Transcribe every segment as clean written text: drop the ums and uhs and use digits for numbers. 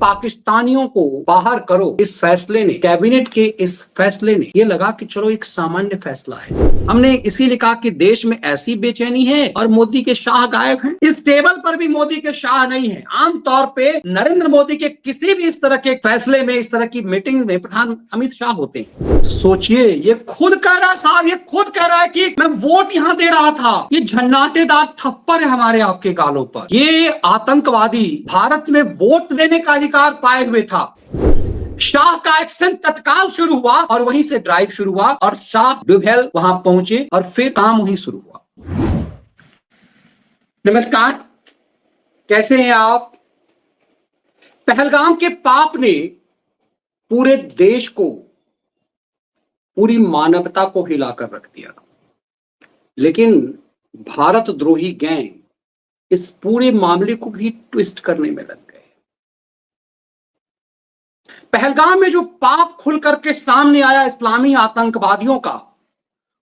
पाकिस्तानियों को बाहर करो, इस फैसले ने, कैबिनेट के इस फैसले ने ये लगा कि चलो एक सामान्य फैसला है। हमने इसीलिए कहा कि देश में ऐसी बेचैनी है और मोदी के शाह गायब हैं। इस टेबल पर भी मोदी के शाह नहीं है। आमतौर पे नरेंद्र मोदी के किसी भी इस तरह के फैसले में, इस तरह की मीटिंग में प्रधान अमित शाह होते हैं। सोचिए, ये खुद कह रहा है साहब, ये खुद कह रहा है कि मैं वोट यहां दे रहा था। ये झन्नाटेदार थप्पड़ है हमारे आपके गालों पर। ये आतंकवादी भारत में वोट देने का अधिकार पाए हुए था। शाह का एक्शन तत्काल शुरू हुआ और वहीं से ड्राइव शुरू हुआ और शाह डुभेल वहां पहुंचे और फिर काम वहीं शुरू हुआ। नमस्कार, कैसे हैं आप? पहलगाम के पाप ने पूरे देश को, पूरी मानवता को हिलाकर रख दिया, लेकिन भारत द्रोही गैंग इस पूरे मामले को भी ट्विस्ट करने में लग गए। पहलगाम में जो पाप खुल करके सामने आया इस्लामी आतंकवादियों का,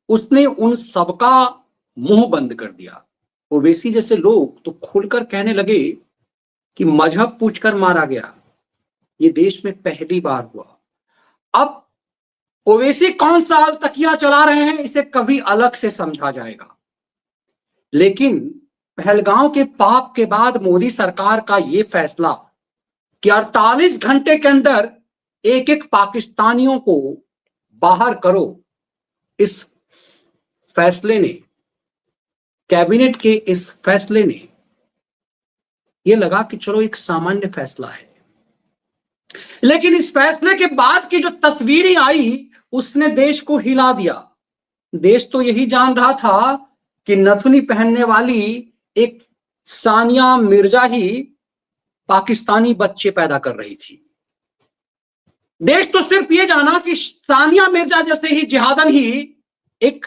उसने उन सबका मुंह बंद कर दिया। ओवैसी जैसे लोग तो खुलकर कहने लगे कि मजहब पूछकर मारा गया। ये देश में पहली बार हुआ। अब ओवैसी कौन सा तकिया चला रहे हैं, इसे कभी अलग से समझा जाएगा। लेकिन पहलगाम के पाप के बाद मोदी सरकार का यह फैसला कि 48 घंटे के अंदर एक एक पाकिस्तानियों को बाहर करो, इस फैसले ने, कैबिनेट के इस फैसले ने यह लगा कि चलो एक सामान्य फैसला है। लेकिन इस फैसले के बाद की जो तस्वीरें आई, उसने देश को हिला दिया। देश तो यही जान रहा था कि नथुनी पहनने वाली एक सानिया मिर्जा ही पाकिस्तानी बच्चे पैदा कर रही थी। देश तो सिर्फ ये जाना कि सानिया मिर्जा जैसे ही जिहादन ही एक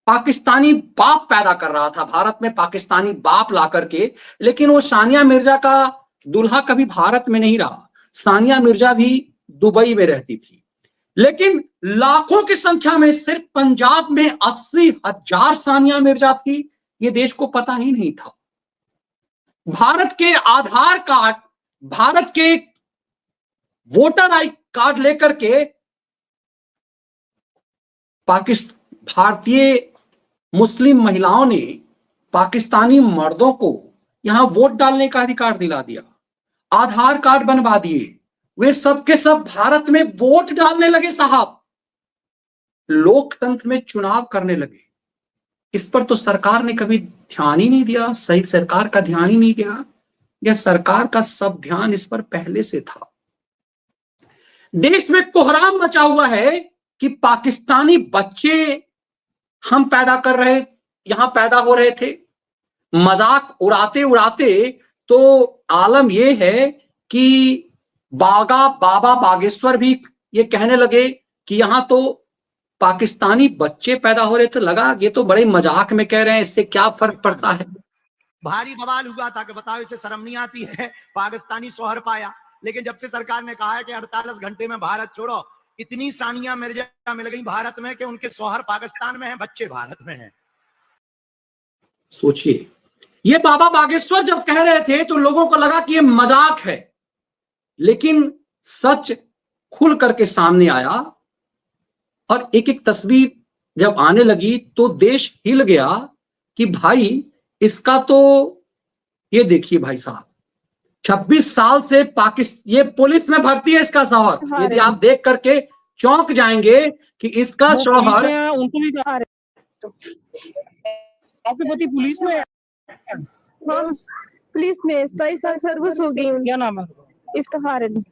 पाकिस्तानी बाप पैदा कर रहा था, भारत में पाकिस्तानी बाप ला करके। लेकिन वो सानिया मिर्जा का दूल्हा कभी भारत में नहीं रहा। सानिया मिर्जा भी दुबई में रहती थी। लेकिन लाखों की संख्या में सिर्फ पंजाब में 80,000 सानिया मिर्जा थी, ये देश को पता ही नहीं था। भारत के आधार कार्ड, भारत के वोटर आई कार्ड लेकर के भारतीय मुस्लिम महिलाओं ने पाकिस्तानी मर्दों को यहां वोट डालने का अधिकार दिला दिया, आधार कार्ड बनवा दिए। वे सब के सब भारत में वोट डालने लगे साहब, लोकतंत्र में चुनाव करने लगे। इस पर तो सरकार ने कभी ध्यान ही नहीं दिया। सही, सरकार का ध्यान ही नहीं गया, या सरकार का सब ध्यान इस पर पहले से था। देश में कोहराम मचा हुआ है कि पाकिस्तानी बच्चे हम पैदा कर रहे, यहां पैदा हो रहे थे। मजाक उड़ाते उड़ाते तो आलम यह है कि बाबा बागेश्वर भी ये कहने लगे कि यहां तो पाकिस्तानी बच्चे पैदा हो रहे थे। लगा ये तो बड़े मजाक में कह रहे हैं, इससे क्या फर्क पड़ता है। भारी बवाल हुआ था कि बताओ इसे शर्म नहीं आती है, पाकिस्तानी शौहर पाया। लेकिन जब से सरकार ने कहा है कि 48 घंटे में भारत छोड़ो, इतनी सानिया मिर्जा मिल गई भारत में कि उनके शौहर पाकिस्तान में हैं, बच्चे भारत में हैं। सोचिए, ये बाबा बागेश्वर जब कह रहे थे तो लोगों को लगा कि ये मजाक है, लेकिन सच खुल करके सामने आया और एक एक तस्वीर जब आने लगी तो देश हिल गया कि भाई इसका तो, ये देखिए भाई साहब, 26 साल से ये पुलिस में भर्ती है इसका शौहर। यदि आप देख करके चौंक जाएंगे कि इसका शौहर, उनको भी कहा आपके पति पुलिस में है? हाँ, पुलिस में 27 साल सर्विस हो गई। क्या नाम है? इफ्तिखार अली।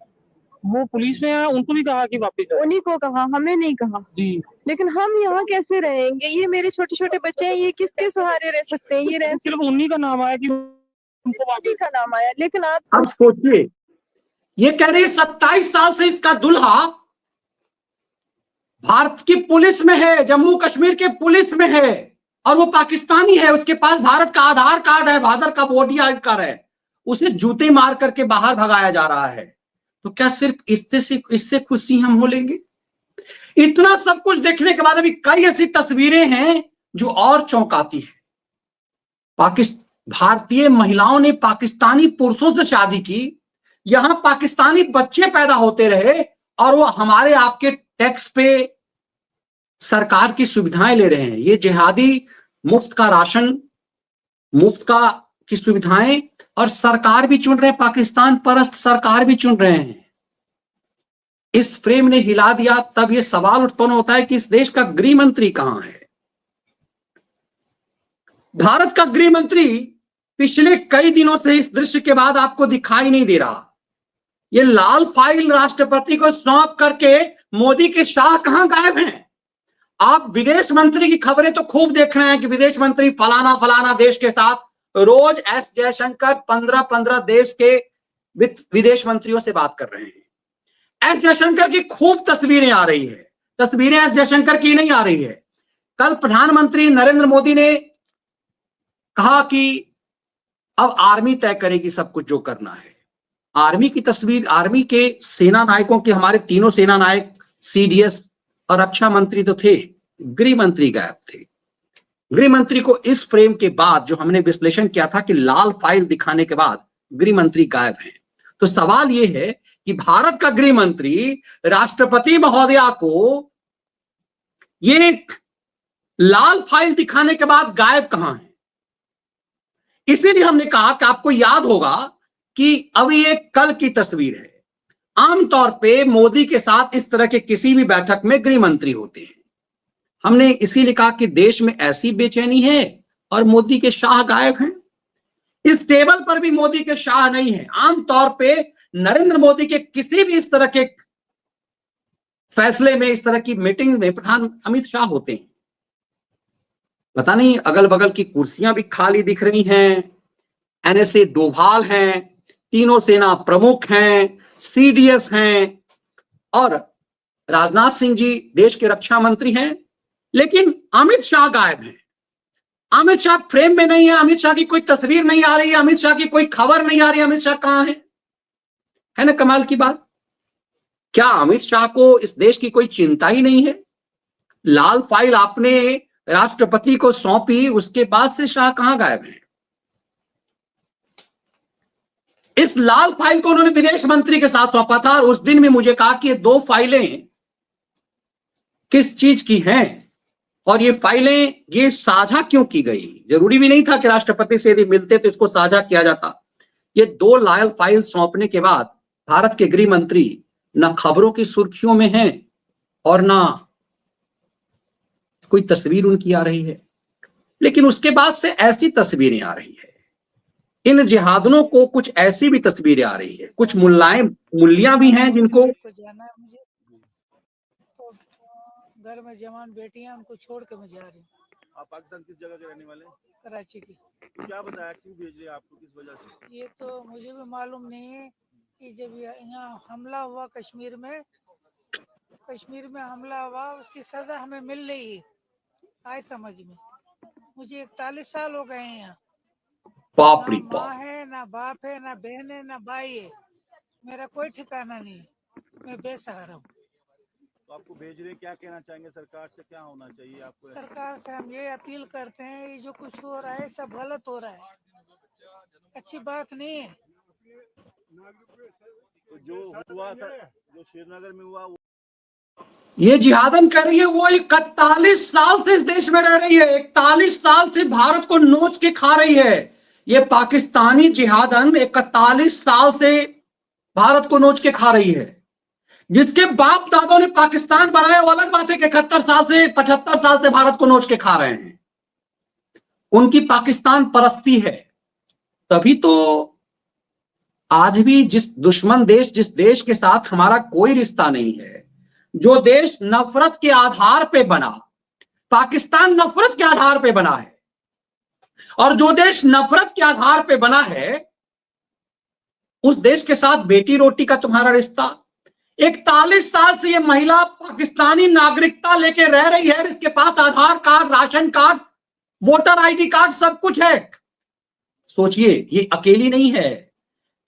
वो पुलिस में है, उनको भी कहा कि वापस जाओ? उन्हीं को कहा, हमें नहीं कहा जी। लेकिन हम यहाँ कैसे रहेंगे? ये मेरे छोटे छोटे बच्चे हैं, ये किसके सहारे रह सकते हैं? ये रह सिर्फ उन्हीं का नाम आया कि उनको उन्हीं का नाम आया। लेकिन आप अब सोचिए, ये कह रहे 27 साल से इसका दुल्हा भारत की पुलिस में है, जम्मू कश्मीर के पुलिस में है, और वो पाकिस्तानी है। उसके पास भारत का आधार कार्ड है, भारत का वोटर आई कार्ड है। उसे जूते मार करके बाहर भगाया जा रहा है। तो क्या सिर्फ इससे खुशी हम हो लेंगे? इतना सब कुछ देखने के बाद अभी कई ऐसी तस्वीरें हैं जो और चौंकाती है। भारतीय महिलाओं ने पाकिस्तानी पुरुषों से शादी की, यहां पाकिस्तानी बच्चे पैदा होते रहे और वो हमारे आपके टैक्स पे सरकार की सुविधाएं ले रहे हैं। ये जिहादी मुफ्त का राशन, मुफ्त की सुविधाएं, और सरकार भी चुन रहे हैं, पाकिस्तान परस्त सरकार भी चुन रहे हैं। इस फ्रेम ने हिला दिया। तब ये सवाल उत्पन्न होता है कि इस देश का गृह मंत्री कहां है। भारत का गृह मंत्री पिछले कई दिनों से इस दृश्य के बाद आपको दिखाई नहीं दे रहा। ये लाल फाइल राष्ट्रपति को सौंप करके मोदी के शाह कहां गायब हैं। आप विदेश मंत्री की खबरें तो खूब देख रहे हैं कि विदेश मंत्री फलाना फलाना देश के साथ रोज एस जयशंकर 15-15 देश के विदेश मंत्रियों से बात कर रहे हैं। एस जयशंकर की खूब तस्वीरें आ रही है। तस्वीरें एस जयशंकर की नहीं आ रही है। कल प्रधानमंत्री नरेंद्र मोदी ने कहा कि अब आर्मी तय करेगी सब कुछ जो करना है। आर्मी की तस्वीर, आर्मी के सेना नायकों के, हमारे तीनों सेना नायक, सीडीएस और रक्षा मंत्री तो थे, गृह मंत्री गायब थे। गृह मंत्री को इस फ्रेम के बाद जो हमने विश्लेषण किया था कि लाल फाइल दिखाने के बाद गृह मंत्री गायब हैं, तो सवाल यह है कि भारत का गृह मंत्री राष्ट्रपति महोदया को ये लाल फाइल दिखाने के बाद गायब कहां है। इसीलिए हमने कहा कि आपको याद होगा कि अभी ये कल की तस्वीर है। आमतौर पे मोदी के साथ इस तरह के किसी भी बैठक में गृह मंत्री होते हैं। हमने इसीलिए कहा कि देश में ऐसी बेचैनी है और मोदी के शाह गायब हैं। इस टेबल पर भी मोदी के शाह नहीं है। आमतौर पे नरेंद्र मोदी के किसी भी इस तरह के फैसले में, इस तरह की मीटिंग में प्रधान अमित शाह होते हैं। पता नहीं, अगल बगल की कुर्सियां भी खाली दिख रही हैं। एनएसए डोभाल हैं, तीनों सेना प्रमुख हैं, सीडीएस हैं और राजनाथ सिंह जी देश के रक्षा मंत्री हैं, लेकिन अमित शाह गायब हैं। अमित शाह फ्रेम में नहीं है। अमित शाह की कोई तस्वीर नहीं आ रही है। अमित शाह की कोई खबर नहीं आ रही है। अमित शाह कहां है ना कमाल की बात। क्या अमित शाह को इस देश की कोई चिंता ही नहीं है? लाल फाइल आपने राष्ट्रपति को सौंपी, उसके बाद से शाह कहां गायब है? इस लाल फाइल को उन्होंने विदेश मंत्री के साथ सौंपा था और उस दिन भी मुझे कहा कि ये दो फाइलें किस चीज की हैं और ये फाइलें ये साझा क्यों की गई। जरूरी भी नहीं था कि राष्ट्रपति से यदि मिलते तो इसको साझा किया जाता। ये दो लाल फाइल सौंपने के बाद भारत के गृह मंत्री ना खबरों की सुर्खियों में हैं और ना कोई तस्वीर उनकी आ रही है। लेकिन उसके बाद से ऐसी तस्वीरें आ रही है, इन जिहादियों को कुछ ऐसी भी तस्वीरें आ रही है। कुछ मुल्लियां भी हैं जिनको जाना है मुझे, तो घर में जवान बेटियां उनको छोड़ के मैं जा रही हूँ। आप पाकिस्तान किस जगह के रहने वाले हैं? कराची की। क्या बताया, क्यों भेज रहे हैं आपको, किस वजह से? ये तो मुझे भी मालूम नहीं है कि जब यहाँ हमला हुआ कश्मीर में हमला हुआ, उसकी सजा हमें मिल रही है। आए समझ में, मुझे 41 साल हो गए हैं यहाँ। बाप रे ना माँ है, ना बाप है, ना बहन है, ना भाई है। मेरा कोई ठिकाना नहीं है। मैं बेसहारा हूँ। तो आपको भेज रहे, क्या कहना चाहेंगे सरकार से, क्या होना चाहिए आपको? सरकार से हम ये अपील करते हैं, ये जो कुछ हो रहा है सब गलत हो रहा है, अच्छी बात नहीं है। तो जो हुआ था, जो श्रीनगर में हुआ, ये जिहादन कर रही है वो 41 साल से इस देश में रह रही है। 41 साल से भारत को नोच के खा रही है। ये पाकिस्तानी जिहादन 41 साल से भारत को नोच के खा रही है। जिसके बाप दादों ने पाकिस्तान बनाया वो अलग बात है कि 71 साल से 75 साल से भारत को नोच के खा रहे हैं। उनकी पाकिस्तान परस्ती है। तभी तो आज भी जिस दुश्मन देश, जिस देश के साथ हमारा कोई रिश्ता नहीं है, जो देश नफरत के आधार पे बना, पाकिस्तान नफरत के आधार पे बना है, और जो देश नफरत के आधार पे बना है उस देश के साथ बेटी रोटी का तुम्हारा रिश्ता। 41 साल से ये महिला पाकिस्तानी नागरिकता लेके रह रही है। इसके पास Aadhaar card, ration card, voter ID card सब कुछ है। सोचिए, ये अकेली नहीं है,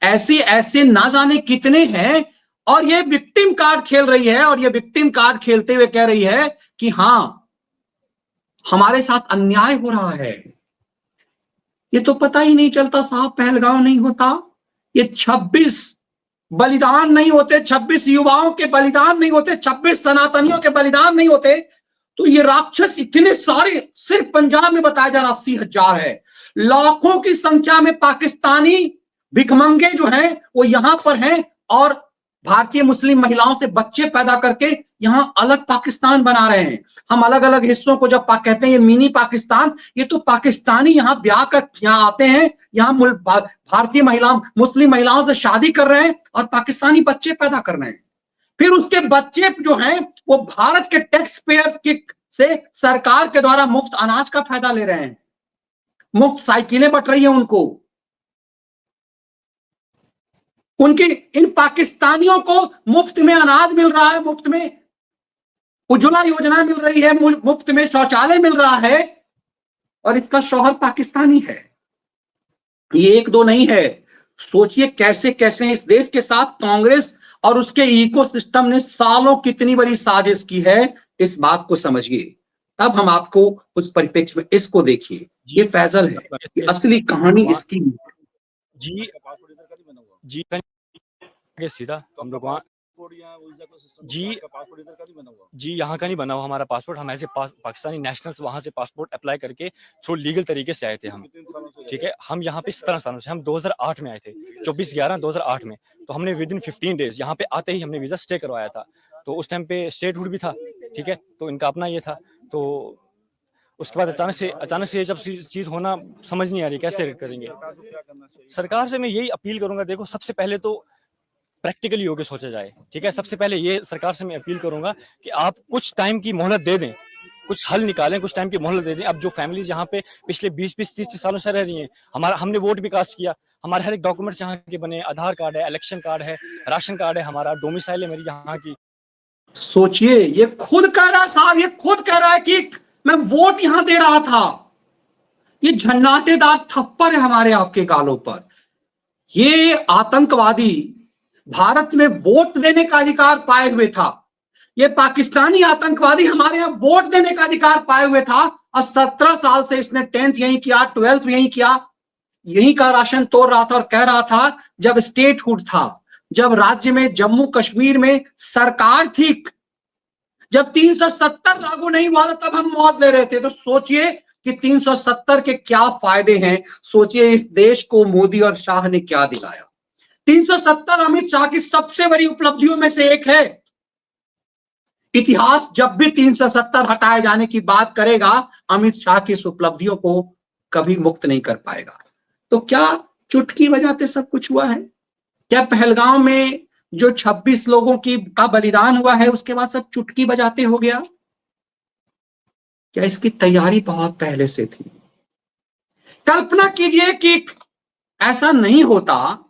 ऐसे ना जाने कितने हैं। और ये विक्टिम कार्ड खेल रही है और ये विक्टिम कार्ड खेलते हुए कह रही है कि हां, हमारे साथ अन्याय हो रहा है। ये तो पता ही नहीं चलता साहब, पहलगांव नहीं होता। ये 26 बलिदान नहीं होते, 26 युवाओं के बलिदान नहीं होते, 26 सनातनियों के बलिदान नहीं होते, तो ये राक्षस इतने सारे सिर्फ पंजाब में बताया जा रहा 80,000 है। लाखों की संख्या में पाकिस्तानी भिखमंगे जो हैं वो यहां पर हैं और भारतीय मुस्लिम महिलाओं से बच्चे पैदा करके यहां अलग पाकिस्तान बना रहे हैं। हम अलग अलग हिस्सों को जब कहते हैं ये मिनी पाकिस्तान, ये तो पाकिस्तानी यहां ब्याह कर यहां आते हैं, यहां भारतीय महिलाओं मुस्लिम महिलाओं से शादी कर रहे हैं और पाकिस्तानी बच्चे पैदा कर रहे हैं। फिर उसके बच्चे जो हैं वो भारत के टैक्स पेयर से सरकार के द्वारा मुफ्त अनाज का फायदा ले रहे हैं, मुफ्त साइकिलें बट रही है उनको। उनके इन पाकिस्तानियों को मुफ्त में अनाज मिल रहा है, मुफ्त में उज्ज्वला योजना मिल रही है, मुफ्त में शौचालय मिल रहा है और इसका शौहर पाकिस्तानी है। ये एक दो नहीं है, सोचिए कैसे कैसे इस देश के साथ कांग्रेस और उसके इकोसिस्टम ने सालों कितनी बड़ी साजिश की है, इस बात को समझिए। तब हम आपको उस परिप्रेक्ष्य में इसको देखिए, ये फैजल है, ये असली कहानी इसकी जी जी सीधा हम लोग वहाँ जी यहाँ का नहीं बना हुआ हमारा पासपोर्ट। हम ऐसे पाकिस्तानी नेशनल्स वहाँ से पासपोर्ट अप्लाई करके थ्रू लीगल तरीके से आए थे हम, ठीक है। हम यहाँ पे 17 सालों से, हम 2008 में आए थे, 24/11/2008 में। तो हमने विद इन 15 डेज यहाँ पे आते ही हमने वीजा स्टे करवाया था। तो उस टाइम पे स्टेटहुड भी था, ठीक है, तो इनका अपना ये था। तो उसके बाद अचानक से जब चीज होना समझ नहीं आ रही कैसे करेंगे। सरकार से मैं यही अपील करूंगा, देखो सबसे पहले तो प्रैक्टिकली होकर सोचा जाए, ठीक है। सबसे पहले ये सरकार से मैं अपील करूंगा कि आप कुछ टाइम की मोहलत दे दें, कुछ हल निकालें, कुछ टाइम की मोहलत दे दें। अब जो फैमिलीज यहाँ पे पिछले 20-30 सालों से रह रही हैं, हमने वोट भी कास्ट किया, हमारे हर एक डॉक्यूमेंट्स यहाँ के बने, आधार कार्ड है, इलेक्शन कार्ड है, राशन कार्ड है, हमारा डोमिसाइल है मेरी यहाँ की। सोचिए, ये खुद कह रहा साहब, ये खुद कह रहा है कि मैं वोट यहां दे रहा था। ये झन्नाटेदार थप्पड़ है हमारे आपके गालों पर। ये आतंकवादी भारत में वोट देने का अधिकार पाए हुए था, ये पाकिस्तानी आतंकवादी हमारे यहाँ वोट देने का अधिकार पाए हुए था और 17 साल से इसने 10th यहीं किया, 12th यहीं किया, यहीं का राशन तोड़ रहा था और कह रहा था जब स्टेटहुड था, जब राज्य में जम्मू कश्मीर में सरकार थी, जब 370 लागू नहीं हुआ था तब हम मौज ले रहे थे। तो सोचिए कि 370 के क्या फायदे हैं, सोचिए इस देश को मोदी और शाह ने क्या दिलाया। 370 अमित शाह की सबसे बड़ी उपलब्धियों में से एक है। इतिहास जब भी 370 हटाए जाने की बात करेगा, अमित शाह की इस उपलब्धियों को कभी मुक्त नहीं कर पाएगा। तो क्या चुटकी बजाते सब कुछ हुआ है? क्या पहलगांव में जो 26 लोगों का बलिदान हुआ है उसके बाद सब चुटकी बजाते हो गया? क्या इसकी तैयारी बहुत पहले से थी? कल्पना कीजिए कि ऐसा नहीं होता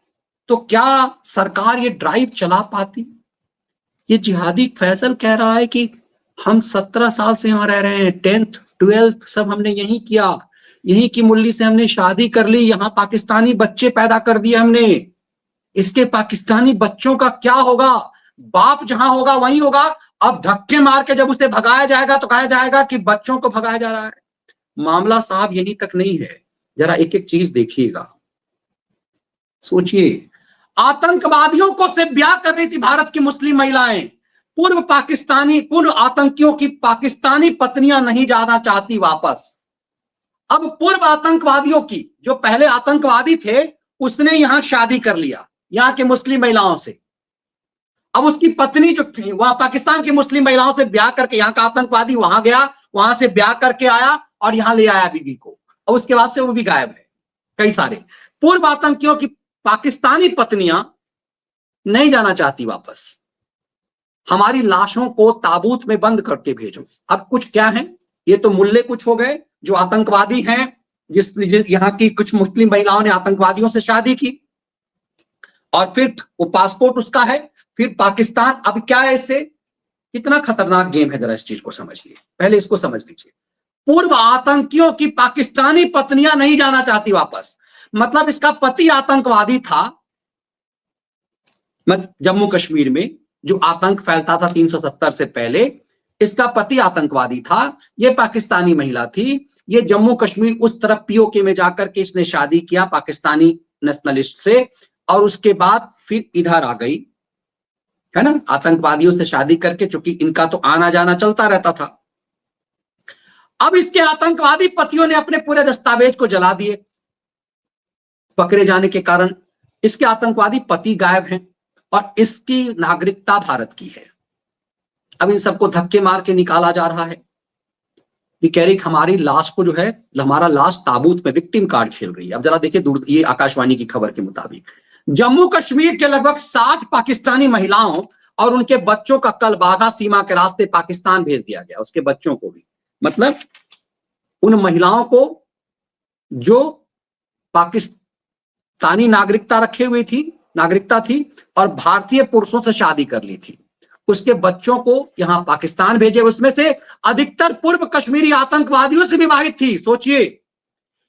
तो क्या सरकार ये ड्राइव चला पाती? ये जिहादी फैसल कह रहा है कि हम 17 साल से यहां रह रहे हैं, 10th 12th सब हमने यहीं किया, यहीं की मुल्ली से हमने शादी कर ली, यहां पाकिस्तानी बच्चे पैदा कर दिए हमने। इसके पाकिस्तानी बच्चों का क्या होगा? बाप जहां होगा वहीं होगा। अब धक्के मार के जब उसे भगाया जाएगा तो कहा जाएगा कि बच्चों को भगाया जा रहा है। मामला साहब यहीं तक नहीं है, जरा एक एक चीज देखिएगा। सोचिए, आतंकवादियों को से ब्याह कर रही थी भारत की मुस्लिम महिलाएं। पूर्व आतंकियों की पाकिस्तानी पत्नियां नहीं जाना चाहती वापस। अब पूर्व आतंकवादियों की, जो पहले आतंकवादी थे, उसने यहां शादी कर लिया यहां के मुस्लिम महिलाओं से। अब उसकी पत्नी जो थी वह पाकिस्तान की मुस्लिम महिलाओं से ब्याह करके, यहां का आतंकवादी वहां गया, वहां से ब्याह करके आया और यहां ले आया बीवी को, और उसके बाद से वो भी गायब है। कई सारे पूर्व आतंकियों की पाकिस्तानी पत्नियां नहीं जाना चाहती वापस। हमारी लाशों को ताबूत में बंद करके भेजो। अब कुछ क्या है, ये तो मुल्ले कुछ हो गए जो आतंकवादी हैं, जिस यहाँ की कुछ मुस्लिम महिलाओं ने आतंकवादियों से शादी की और फिर वो पासपोर्ट उसका है, फिर पाकिस्तान। अब क्या है इससे? कितना खतरनाक गेम है, जरा इस चीज को समझिए, पहले इसको समझ लीजिए। पूर्व आतंकियों की पाकिस्तानी पत्नियां नहीं जाना चाहती वापस, मतलब इसका पति आतंकवादी था। जम्मू कश्मीर में जो आतंक फैलता था 370 से पहले, इसका पति आतंकवादी था, ये पाकिस्तानी महिला थी। ये जम्मू कश्मीर उस तरफ पीओके में जाकर के इसने शादी किया पाकिस्तानी नेशनलिस्ट से और उसके बाद फिर इधर आ गई, है ना, आतंकवादियों से शादी करके, चूंकि इनका तो आना जाना चलता रहता था। अब इसके आतंकवादी पतियों ने अपने पूरे दस्तावेज को जला दिए पकड़े जाने के कारण। इसके आतंकवादी पति गायब हैं और इसकी नागरिकता भारत की है। अब इन सबको धक्के मार के निकाला जा रहा है। ये कह रही हमारी लाश को जो है, हमारा लाश ताबूत में विक्टिम कार्ड खेल रही है। अब जरा देखिए, ये आकाशवाणी की खबर के मुताबिक जम्मू कश्मीर के लगभग 60 पाकिस्तानी महिलाओं और उनके बच्चों का कल वाघा सीमा के रास्ते पाकिस्तान भेज दिया गया, उसके बच्चों को भी। मतलब उन महिलाओं को जो पाकिस्तानी नागरिकता थी और भारतीय पुरुषों से शादी कर ली थी, उसके बच्चों को यहां पाकिस्तान भेजे। उसमें से अधिकतर पूर्व कश्मीरी आतंकवादियों से विवाहित थी। सोचिए,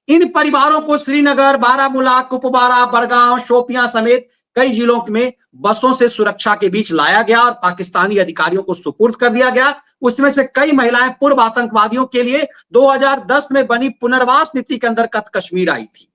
इन परिवारों को श्रीनगर, बारामूला, कुपवारा, बड़गांव, शोपियां समेत कई जिलों में बसों से सुरक्षा के बीच लाया गया और पाकिस्तानी अधिकारियों को सुपुर्द कर दिया गया। उसमें से कई महिलाएं पूर्व आतंकवादियों के लिए 2010 में बनी पुनर्वास नीति के अंतर्गत कश्मीर आई थी।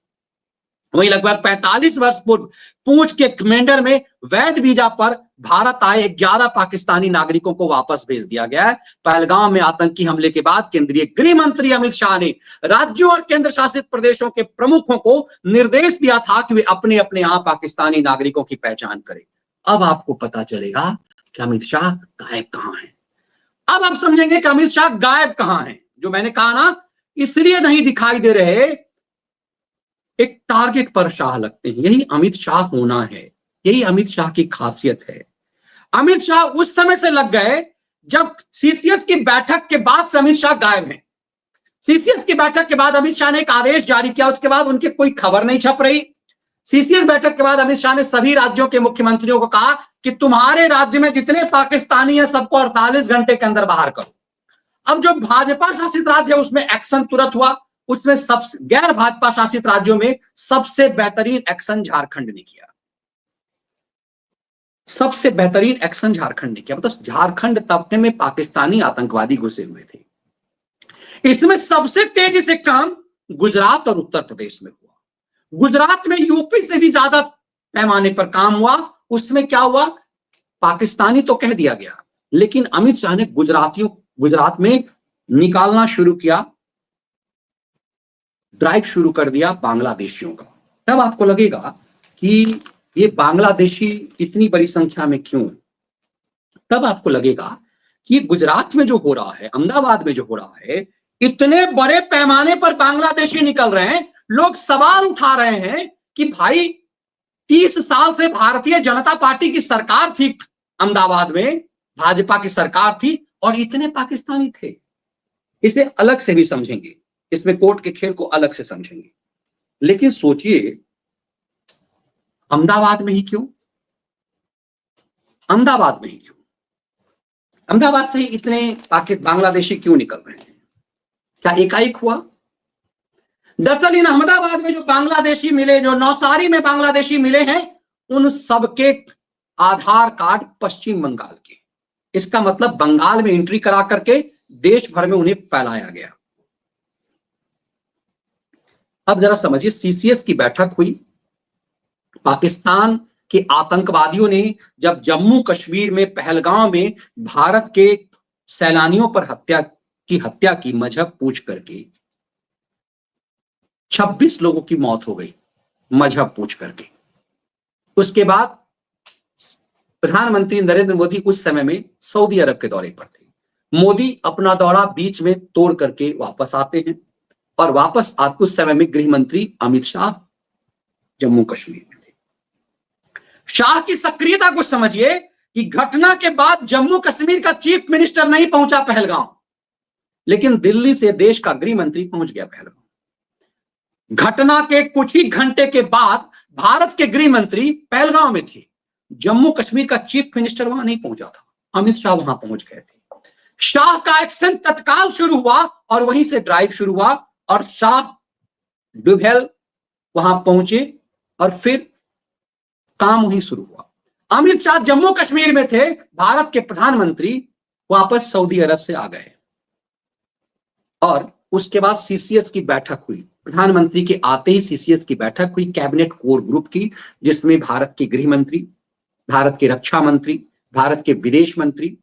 वहीं लगभग 45 वर्ष पूर्व पूंछ के कमेंडर में वैध वीजा पर भारत आए 11 पाकिस्तानी नागरिकों को वापस भेज दिया गया है। पहलगांव में आतंकी हमले के बाद केंद्रीय गृह मंत्री अमित शाह ने राज्यों और केंद्र शासित प्रदेशों के प्रमुखों को निर्देश दिया था कि वे अपने अपने यहां पाकिस्तानी नागरिकों की पहचान करें। अब आपको पता चलेगा कि अमित शाह गायब कहां है। अब आप समझेंगे कि अमित शाह गायब कहां है। जो मैंने कहा ना, इसलिए नहीं दिखाई दे रहे, एक टारगेट पर शाह लगते हैं। यही अमित शाह होना है, यही अमित शाह की खासियत है। अमित शाह उस समय से लग गए जब सीसीएस की बैठक के बाद से अमित शाह गायब हैं। सीसीएस की बैठक के बाद अमित शाह ने एक आदेश जारी किया, उसके बाद उनकी कोई खबर नहीं छप रही। सीसीएस बैठक के बाद अमित शाह ने सभी राज्यों के मुख्यमंत्रियों को कहा कि तुम्हारे राज्य में जितने पाकिस्तानी हैं सबको 48 घंटे के अंदर बाहर करो। अब जो भाजपा शासित राज्य है उसमें एक्शन तुरंत हुआ। उसमें सबसे गैर भाजपा शासित राज्यों में सबसे बेहतरीन एक्शन झारखंड ने किया। सबसे बेहतरीन एक्शन झारखंड ने किया। मतलब झारखंड तबके में पाकिस्तानी आतंकवादी घुसे हुए थे। इसमें सबसे तेजी से काम गुजरात और उत्तर प्रदेश में हुआ। गुजरात में यूपी से भी ज्यादा पैमाने पर काम हुआ। उसमें क्या हुआ, पाकिस्तानी तो कह दिया गया, लेकिन अमित शाह ने गुजरात में निकालना शुरू किया, ड्राइव शुरू कर दिया बांग्लादेशियों का। तब आपको लगेगा कि ये बांग्लादेशी इतनी बड़ी संख्या में क्यों है। तब आपको लगेगा कि गुजरात में जो हो रहा है, अहमदाबाद में जो हो रहा है, इतने बड़े पैमाने पर बांग्लादेशी निकल रहे हैं। लोग सवाल उठा रहे हैं कि भाई 30 साल से भारतीय जनता पार्टी की सरकार थी, अहमदाबाद में भाजपा की सरकार थी और इतने पाकिस्तानी थे। इसे अलग से भी समझेंगे, इसमें कोर्ट के खेल को अलग से समझेंगे। लेकिन सोचिए, अहमदाबाद में ही क्यों? अहमदाबाद में ही क्यों? अहमदाबाद से ही इतने बांग्लादेशी क्यों निकल रहे हैं? क्या एकाएक हुआ? दरअसल इन अहमदाबाद में जो बांग्लादेशी मिले, जो नौसारी में बांग्लादेशी मिले हैं, उन सबके आधार कार्ड पश्चिम बंगाल के। इसका मतलब बंगाल में एंट्री करा करके देश भर में उन्हें फैलाया गया। अब जरा समझिए, सीसीएस की बैठक हुई। पाकिस्तान के आतंकवादियों ने जब जम्मू कश्मीर में पहलगांव में भारत के सैलानियों पर हत्या की मजहब पूछ करके, 26 लोगों की मौत हो गई मजहब पूछ करके। उसके बाद प्रधानमंत्री नरेंद्र मोदी उस समय में सऊदी अरब के दौरे पर थे। मोदी अपना दौरा बीच में तोड़ करके वापस आते हैं और वापस आते उस समय में गृह मंत्री अमित शाह जम्मू कश्मीर में थे। शाह की सक्रियता को समझिए कि घटना के बाद जम्मू कश्मीर का चीफ मिनिस्टर नहीं पहुंचा पहलगांव, लेकिन दिल्ली से देश का गृह मंत्री पहुंच गया पहलगांव। घटना के कुछ ही घंटे के बाद भारत के गृह मंत्री पहलगांव में थे। जम्मू कश्मीर का चीफ मिनिस्टर वहां नहीं पहुंचा था, अमित शाह वहां पहुंच गए थे। शाह का एक्शन तत्काल शुरू हुआ और वहीं से ड्राइव शुरू हुआ और शाह डुभेल वहां पहुंचे और फिर काम वहीं शुरू हुआ। अमित शाह जम्मू कश्मीर में थे, भारत के प्रधानमंत्री वापस सऊदी अरब से आ गए और उसके बाद सीसीएस की बैठक हुई। प्रधानमंत्री के आते ही सीसीएस की बैठक हुई, कैबिनेट कोर ग्रुप की, जिसमें भारत के गृह मंत्री, भारत के रक्षा मंत्री, भारत के विदेश मंत्री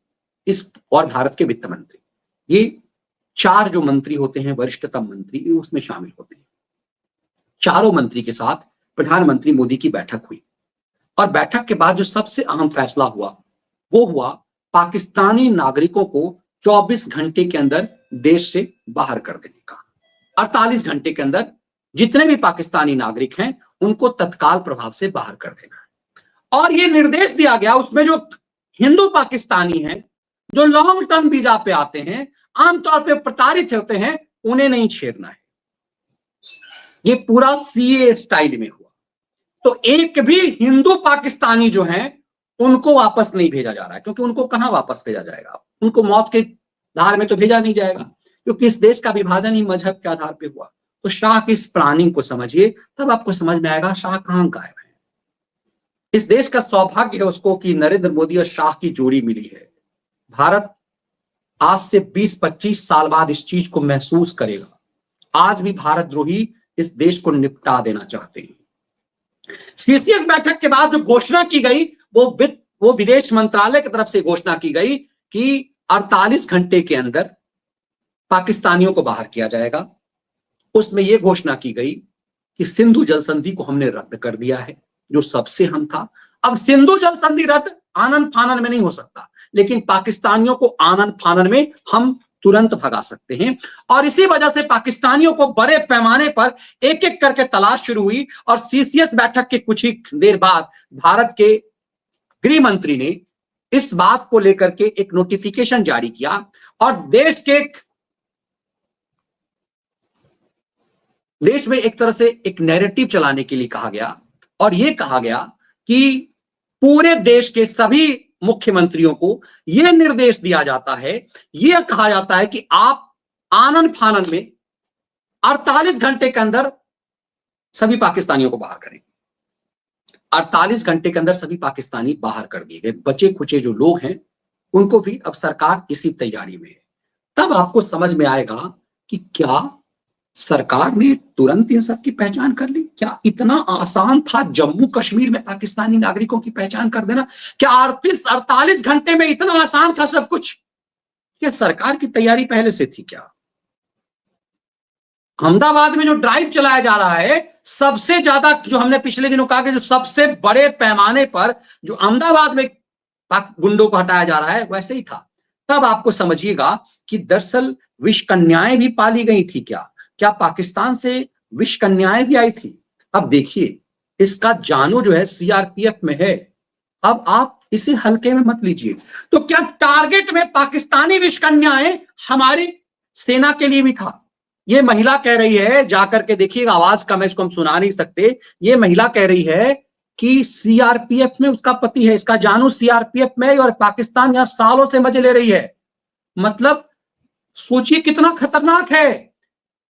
और भारत के वित्त मंत्री, ये 4 जो मंत्री होते हैं वरिष्ठतम मंत्री, उसमें शामिल होते हैं। चारों मंत्री के साथ प्रधानमंत्री मोदी की बैठक हुई और बैठक के बाद जो सबसे अहम फैसला हुआ वो हुआ पाकिस्तानी नागरिकों को 24 घंटे के अंदर देश से बाहर कर देने का। 48 घंटे के अंदर जितने भी पाकिस्तानी नागरिक हैं उनको तत्काल प्रभाव से बाहर कर देना है। और ये निर्देश दिया गया, उसमें जो हिंदू पाकिस्तानी हैं, जो लॉन्ग टर्म वीजा पे आते हैं, आमतौर पे प्रताड़ित होते हैं, उन्हें नहीं छेड़ना है। ये पूरा सीए स्टाइल में हुआ। तो एक भी हिंदू पाकिस्तानी जो हैं उनको वापस नहीं भेजा जा रहा है, क्योंकि उनको कहां वापस भेजा जाएगा, उनको मौत के धार में तो भेजा नहीं जाएगा, क्योंकि इस देश का विभाजन ही मजहब के आधार पे हुआ। तो शाह की इस प्लानिंग को समझिए, तब आपको समझ में आएगा शाह कहां गायब है। इस देश का सौभाग्य है उसको कि नरेंद्र मोदी और शाह की जोड़ी मिली है। भारत आज से 20-25 साल बाद इस चीज को महसूस करेगा। आज भी भारत द्रोही इस देश को निपटा देना चाहते हैं। सीसीएस बैठक के बाद जो घोषणा की गई वो विदेश मंत्रालय की तरफ से घोषणा की गई कि 48 घंटे के अंदर पाकिस्तानियों को बाहर किया जाएगा। उसमें यह घोषणा की गई कि सिंधु जल संधि को हमने रद्द कर दिया है, जो सबसे अहम था। अब सिंधु जल संधि रद्द आनन फानन में नहीं हो सकता, लेकिन पाकिस्तानियों को आनन फानन में हम तुरंत भगा सकते हैं। और इसी वजह से पाकिस्तानियों को बड़े पैमाने पर एक एक करके तलाश शुरू हुई। और सीसीएस बैठक के कुछ ही देर बाद भारत के गृह मंत्री ने इस बात को लेकर के एक नोटिफिकेशन जारी किया और देश में एक तरह से एक नैरेटिव चलाने के लिए कहा गया। और यह कहा गया कि पूरे देश के सभी मुख्यमंत्रियों को यह निर्देश दिया जाता है, यह कहा जाता है कि आप आनन फानन में 48 घंटे के अंदर सभी पाकिस्तानियों को बाहर करें। 48 घंटे के अंदर सभी पाकिस्तानी बाहर कर दिए गए। बचे खुचे जो लोग हैं उनको भी अब सरकार इसी तैयारी में है। तब आपको समझ में आएगा कि क्या सरकार ने तुरंत इन सब की पहचान कर ली? क्या इतना आसान था जम्मू कश्मीर में पाकिस्तानी नागरिकों की पहचान कर देना? क्या 48 घंटे में इतना आसान था सब कुछ? क्या सरकार की तैयारी पहले से थी क्या? अहमदाबाद में जो ड्राइव चलाया जा रहा है, सबसे ज्यादा जो हमने पिछले दिनों कहा कि जो सबसे बड़े पैमाने पर जो अहमदाबाद में गुंडों को हटाया जा रहा है, वैसे ही था। तब आपको समझिएगा कि दरअसल विष कन्याएं भी पाली गई थी। क्या पाकिस्तान से विष कन्याएं भी आई थी? अब देखिए, इसका जानू जो है सीआरपीएफ में है। अब आप इसे हल्के में मत लीजिए। तो क्या टारगेट में पाकिस्तानी विष कन्याएं हमारी सेना के लिए भी था? ये महिला कह रही है, जाकर के देखिएगा, आवाज कम है, इसको हम सुना नहीं सकते। ये महिला कह रही है कि सीआरपीएफ में उसका पति है, इसका जानू सीआरपीएफ में, और पाकिस्तान यहां सालों से मजे ले रही है। मतलब सोचिए कितना खतरनाक है।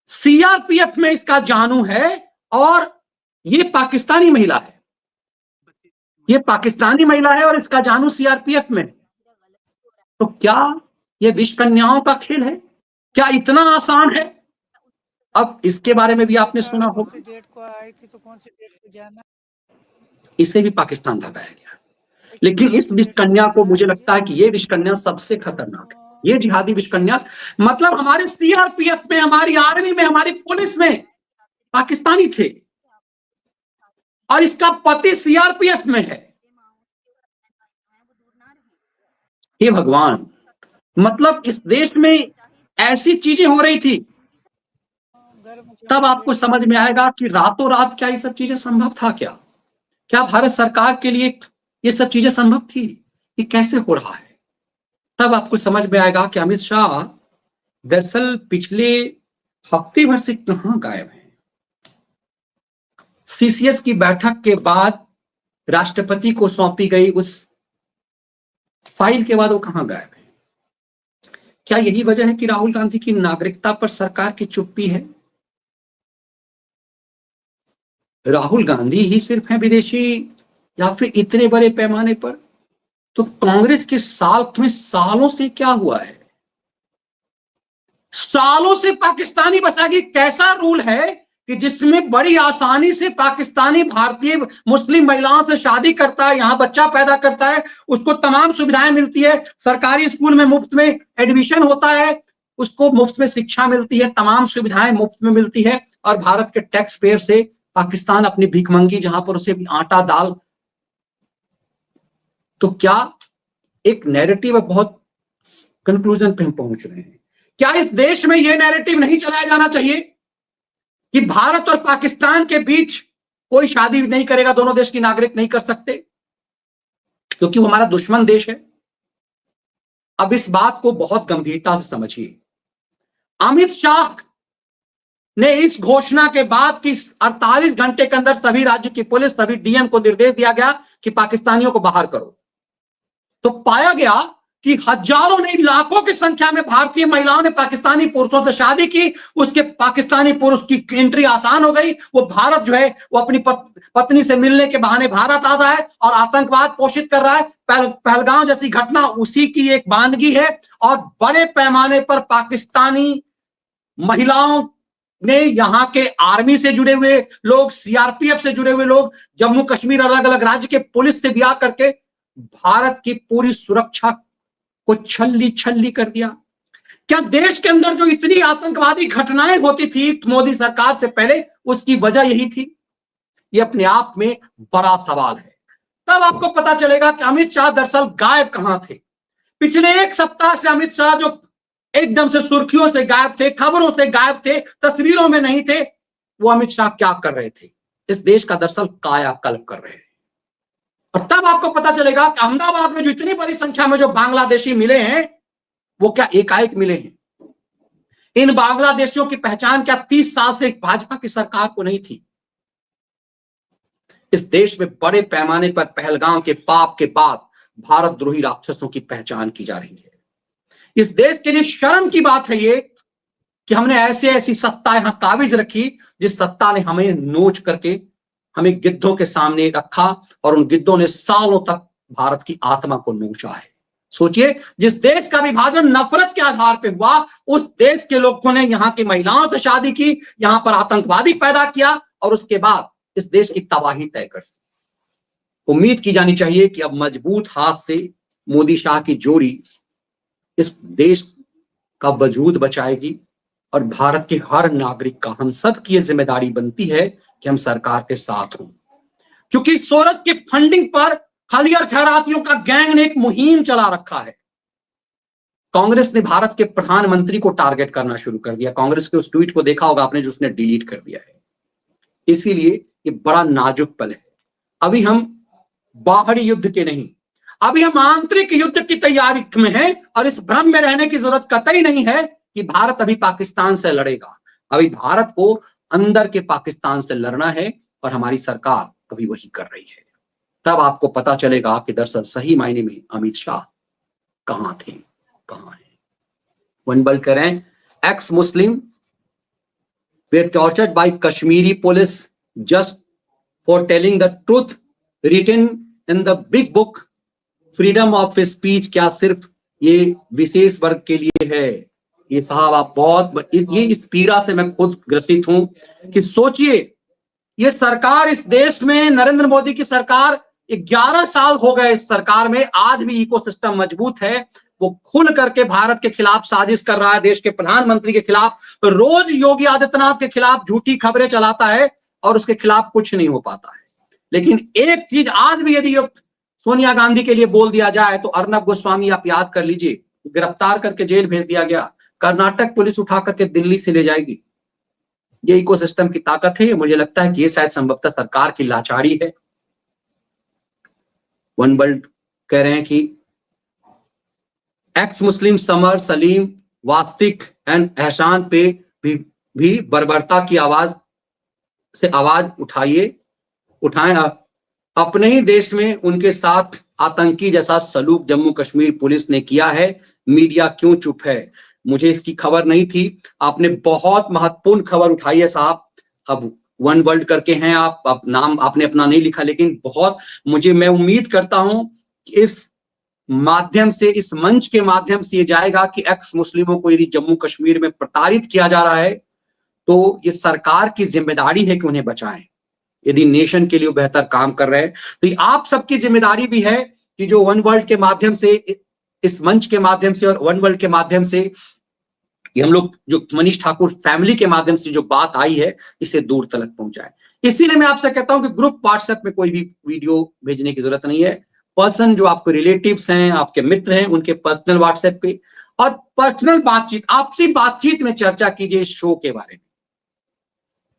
सीआरपीएफ में इसका जानू है और ये पाकिस्तानी महिला है। ये पाकिस्तानी महिला है और इसका जानू सीआरपीएफ में। तो क्या ये विष कन्याओं का खेल है? क्या इतना आसान है? अब इसके बारे में भी आपने सुना होगा। डेट को आई थी तो कौन सी डेट को जाना? इसे भी पाकिस्तान भगाया गया। लेकिन इस विष कन्या को मुझे लगता है कि ये विष कन्या सबसे खतरनाक है। ये जिहादी विष कन्या, मतलब हमारे सीआरपीएफ में, हमारी आर्मी में, हमारी पुलिस में पाकिस्तानी थे और इसका पति सीआरपीएफ में है। हे भगवान, मतलब इस देश में ऐसी चीजें हो रही थी। तब आपको समझ में आएगा कि रातों रात क्या ये सब चीजें संभव था? क्या भारत सरकार के लिए ये सब चीजें संभव थी? ये कैसे हो रहा है? तब आपको समझ में आएगा कि अमित शाह दरअसल पिछले हफ्ते भर से कहां गायब है। सीसीएस की बैठक के बाद राष्ट्रपति को सौंपी गई उस फाइल के बाद वो कहां गायब है? क्या यही वजह है कि राहुल गांधी की नागरिकता पर सरकार की चुप्पी है? राहुल गांधी ही सिर्फ हैं विदेशी या फिर इतने बड़े पैमाने पर? तो कांग्रेस के साथ में सालों से क्या हुआ है? सालों से पाकिस्तानी बसागी कैसा रूल है कि जिसमें बड़ी आसानी से पाकिस्तानी भारतीय मुस्लिम महिलाओं से शादी करता है, यहां बच्चा पैदा करता है, उसको तमाम सुविधाएं मिलती है, सरकारी स्कूल में मुफ्त में एडमिशन होता है, उसको मुफ्त में शिक्षा मिलती है, तमाम सुविधाएं मुफ्त में मिलती है, और भारत के टैक्स पेयर से पाकिस्तान अपनी भीखमंगी जहां पर उसे आटा दाल। तो क्या एक नैरेटिव है, बहुत कंक्लूजन पे हम पहुंच रहे हैं, क्या इस देश में यह नैरेटिव नहीं चलाया जाना चाहिए कि भारत और पाकिस्तान के बीच कोई शादी नहीं करेगा, दोनों देश की नागरिक नहीं कर सकते क्योंकि वो हमारा दुश्मन देश है? अब इस बात को बहुत गंभीरता से समझिए। अमित शाह ने इस घोषणा के बाद कि 48 घंटे के अंदर सभी राज्य की पुलिस, सभी डीएम को निर्देश दिया गया कि पाकिस्तानियों को बाहर करो, तो पाया गया कि हजारों नहीं लाखों की संख्या में भारतीय महिलाओं ने पाकिस्तानी पुरुषों से शादी की। उसके पाकिस्तानी पुरुष की एंट्री आसान हो गई, वो भारत जो है वो अपनी पत्नी से मिलने के बहाने भारत आ रहा है और आतंकवाद पोषित कर रहा है। पहलगांव जैसी घटना उसी की एक बानगी है, और बड़े पैमाने पर पाकिस्तानी महिलाओं ने, यहाँ के आर्मी से जुड़े हुए लोग, सीआरपीएफ से जुड़े हुए लोग, जम्मू कश्मीर अलग अलग राज्य के पुलिस से ब्याह करके भारत की पूरी सुरक्षा को छल्ली कर दिया। क्या देश के अंदर जो इतनी आतंकवादी घटनाएं होती थी मोदी सरकार से पहले, उसकी वजह यही थी? ये अपने आप में बड़ा सवाल है। तब आपको पता चलेगा कि अमित शाह दरअसल गायब कहां थे। पिछले एक सप्ताह से अमित शाह जो एकदम से सुर्खियों से गायब थे, खबरों से गायब थे, तस्वीरों में नहीं थे, वो अमित शाह क्या कर रहे थे? इस देश का दरअसल कायाकल्प कर रहे हैं। और तब आपको पता चलेगा कि अहमदाबाद में जो इतनी बड़ी संख्या में जो बांग्लादेशी मिले हैं, वो क्या एकाएक मिले हैं? इन बांग्लादेशियों की पहचान क्या 30 साल से भाजपा की सरकार को नहीं थी? इस देश में बड़े पैमाने पर पहलगांव के पाप के बाद भारत द्रोही राक्षसों की पहचान की जा रही है। इस देश के लिए शर्म की बात है ये कि हमने ऐसी सत्ता यहां काबिज रखी, जिस सत्ता ने हमें नोच करके हमें गिद्धों के सामने रखा, और उन गिद्धों ने सालों तक भारत की आत्मा को नोचा है। सोचिए, जिस देश का विभाजन नफरत के आधार पर हुआ, उस देश के लोगों ने यहां की महिलाओं से शादी की, यहां पर आतंकवादी पैदा किया, और उसके बाद इस देश की तबाही तय कर दी। उम्मीद की जानी चाहिए कि अब मजबूत हाथ से मोदी शाह की जोड़ी इस देश का वजूद बचाएगी, और भारत के हर नागरिक का, हम सब की यह जिम्मेदारी बनती है कि हम सरकार के साथ हों। क्योंकि सोरस की फंडिंग पर खलियर खैरातियों का गैंग ने एक मुहिम चला रखा है। कांग्रेस ने भारत के प्रधानमंत्री को टारगेट करना शुरू कर दिया। कांग्रेस के उस ट्वीट को देखा होगा आपने, जो उसने डिलीट कर दिया है। इसीलिए ये बड़ा नाजुक पल है। अभी हम बाहरी युद्ध के नहीं, अभी हम आंतरिक युद्ध की तैयारी में हैं, और इस भ्रम में रहने की जरूरत कतई नहीं है कि भारत अभी पाकिस्तान से लड़ेगा। अभी भारत को अंदर के पाकिस्तान से लड़ना है, और हमारी सरकार अभी वही कर रही है। तब आपको पता चलेगा कि दरअसल सही मायने में अमित शाह कहां थे, कहां है। वनबल करें, x Muslim were tortured by Kashmiri police just for telling the truth written in the big book freedom of speech। क्या सिर्फ ये विशेष वर्ग के लिए है? ये साहब आप बहुत, ये इस पीड़ा से मैं खुद ग्रसित हूं कि सोचिए, ये सरकार, इस देश में नरेंद्र मोदी की सरकार, 11 साल हो गए इस सरकार में, आज भी इकोसिस्टम मजबूत है। वो खुल करके भारत के खिलाफ साजिश कर रहा है, देश के प्रधानमंत्री के खिलाफ, रोज योगी आदित्यनाथ के खिलाफ झूठी खबरें चलाता है, और उसके खिलाफ कुछ नहीं हो पाता है। लेकिन एक चीज आज भी यदि सोनिया गांधी के लिए बोल दिया जाए तो अर्नब गोस्वामी आप याद कर लीजिए, गिरफ्तार करके जेल भेज दिया गया, कर्नाटक पुलिस उठा करके दिल्ली से ले जाएगी। ये इकोसिस्टम की ताकत है। मुझे लगता है कि ये शायद संभवतः सरकार की लाचारी है। वन वर्ल्ड कह रहे हैं कि ex Muslim Samar, Salim, Vastik and Ehsan पे भी बर्बरता की आवाज से आवाज उठाएं। अपने ही देश में उनके साथ आतंकी जैसा सलूक जम्मू कश्मीर पुलिस ने किया है, मीडिया क्यों चुप है? मुझे इसकी खबर नहीं थी, आपने बहुत महत्वपूर्ण खबर उठाई है साहब। अब वन वर्ल्ड करके हैं आप, अब नाम आपने अपना नहीं लिखा, लेकिन बहुत मैं उम्मीद करता हूं कि इस माध्यम से, इस मंच के माध्यम से ये जाएगा कि एक्स मुस्लिमों को यदि जम्मू कश्मीर में प्रताड़ित किया जा रहा है तो ये सरकार की जिम्मेदारी है कि उन्हें बचाएं। यदि नेशन के लिए वो बेहतर काम कर रहे हैं तो ये आप सबकी जिम्मेदारी भी है कि जो वन वर्ल्ड के माध्यम से, इस मंच के माध्यम से और वन वर्ल्ड के माध्यम से ये हम लोग जो मनीष ठाकुर फैमिली के माध्यम से जो बात आई है इसे दूर तक पहुंचाए। इसीलिए मैं आपसे कहता हूं कि ग्रुप व्हाट्सएप में कोई भी वीडियो भेजने की जरूरत नहीं है। पर्सन जो आपके रिलेटिव्स हैं, आपके मित्र हैं, उनके पर्सनल व्हाट्सएप पे और पर्सनल बातचीत, आपसी बातचीत में चर्चा कीजिए इस शो के बारे में,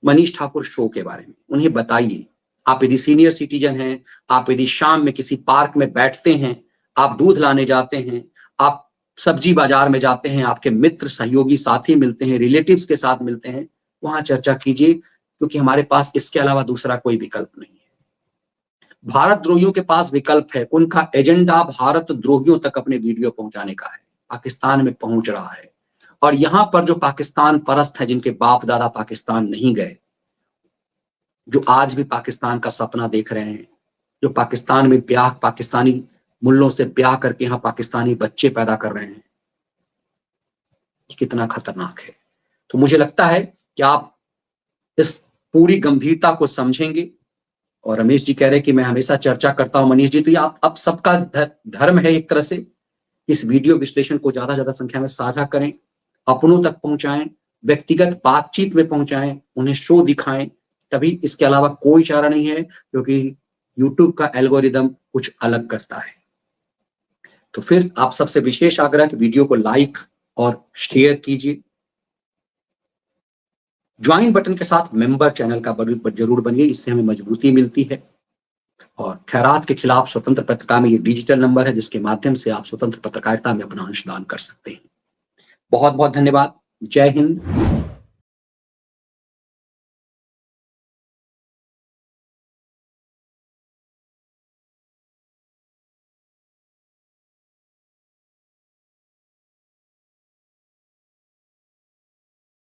मनीष ठाकुर शो के बारे में। उन्हें बताइए, आप यदि सीनियर सिटीजन हैं, आप यदि शाम में किसी पार्क में बैठते हैं, आप दूध लाने जाते हैं, आप सब्जी बाजार में जाते हैं, आपके मित्र सहयोगी साथी मिलते हैं, रिलेटिव्स के साथ मिलते हैं, वहां चर्चा कीजिए, क्योंकि हमारे पास इसके अलावा दूसरा कोई विकल्प नहीं है। भारत द्रोहियों के पास विकल्प है, उनका एजेंडा भारत द्रोहियों तक अपने वीडियो पहुंचाने का है, पाकिस्तान में पहुंच रहा है। और यहां पर जो पाकिस्तान परस्त है, जिनके बाप दादा पाकिस्तान नहीं गए, जो आज भी पाकिस्तान का सपना देख रहे हैं, जो पाकिस्तान में ब्याह, पाकिस्तानी मुल्लों से ब्याह करके यहां पाकिस्तानी बच्चे पैदा कर रहे हैं, कितना खतरनाक है। तो मुझे लगता है कि आप इस पूरी गंभीरता को समझेंगे। और रमेश जी कह रहे हैं कि मैं हमेशा चर्चा करता हूं, मनीष जी, तो ये आप सबका धर्म है एक तरह से। इस वीडियो विश्लेषण को ज्यादा से ज्यादा संख्या में साझा करें, अपनों तक पहुंचाएं, व्यक्तिगत बातचीत में पहुंचाएं, उन्हें शो दिखाएं, तभी इसके अलावा कोई चारा नहीं है, क्योंकि यूट्यूब का एल्गोरिदम कुछ अलग करता है। तो फिर आप सबसे विशेष आग्रह कि वीडियो को लाइक और शेयर कीजिए। ज्वाइन बटन के साथ मेंबर चैनल का जरूर बनिए, इससे हमें मजबूती मिलती है। और खैरात के खिलाफ स्वतंत्र पत्रकार में ये डिजिटल नंबर है, जिसके माध्यम से आप स्वतंत्र पत्रकारिता में अपना अंशदान कर सकते हैं। बहुत बहुत धन्यवाद। जय हिंद।